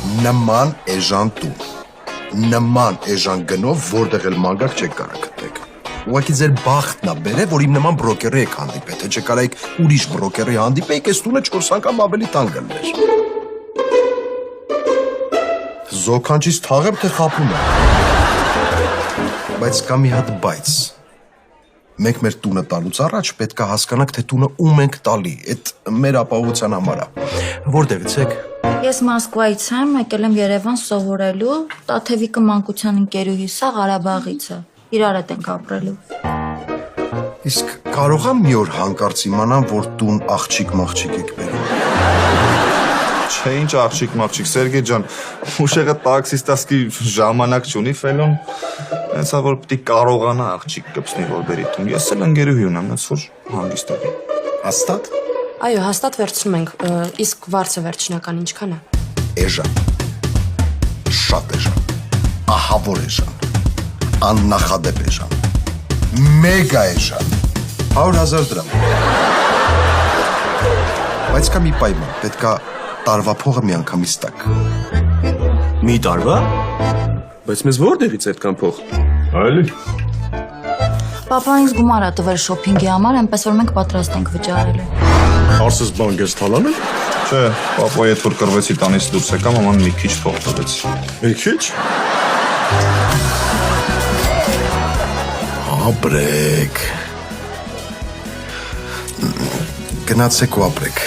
Նման էժան տուն, նման էժան գնով, որտեղ էլ մագակ չեք կարող գտեք։ Ուղղակի ձեր բախտն է բերել, որ իմ նման բրոկերի եք հանդիպել, թե չկարայիք ուրիշ բրոկերի հանդիպեիք, այս տունը 4 անգամ ավելի տան գններ։ Զոքանչից թաղեմ, թե խաբում եմ։ Բայց կա մի հատ բայց։ Մենք մեր տունը տալուց առաջ պետք է հասկանանք, թե տունը ում ենք տալի, այդ մեր ապահովության համար է։ Որտեղից եք։ Ես Մոսկվայից եմ, եկել եմ Երևան սովորելու, Տաթևիկը մանկության ընկերուհիս է, Ղարաբաղից է, իրար հետ ենք ապրելու։ Իսկ կարող եմ մի օր հանկարծ իմանամ, որ տուն աղջիկ-մաղջիկ եք բերում։ Չէ, ինչ աղջիկ-մաղջիկ, Սերգեյ ջան, ուշեղը տաքսիստասկի ժամանակ չունի, ֆելոն հենց որ պիտի կարողանա աղջիկ կպցնի, որ բերի տուն։ Ես էլ ընկերուհի ունեմ, հենց որ հանգիստ եմ։ Հաստատ։ Այո, հաստատ վերցնում ենք, իսկ վարձը վերջնական ինչքան է։ Էժան, շատ էժան, ահավոր էժան, աննախադեպ էժան, մեգա էժան, 100,000 դրամ։ Բայց կա մի պայման, պետք է տարվա փողը մի անգամից տակ։ Մի տարվա։ Բայց մեզ որտեղից այդքան փող։ Այլի։ Պապան ինձ գումար է տվել շոփինգի համար, այնպես որ մենք պատրաստ ենք վճարելու։ Արսես բան ես թալանել։ Չէ, պապա երբ որ կռվեցի տանից դուրս եկա, մաման մի քիչ փող տվեց։ Մի քիչ։ Ապրեք։ Գնացեք ու ապրեք։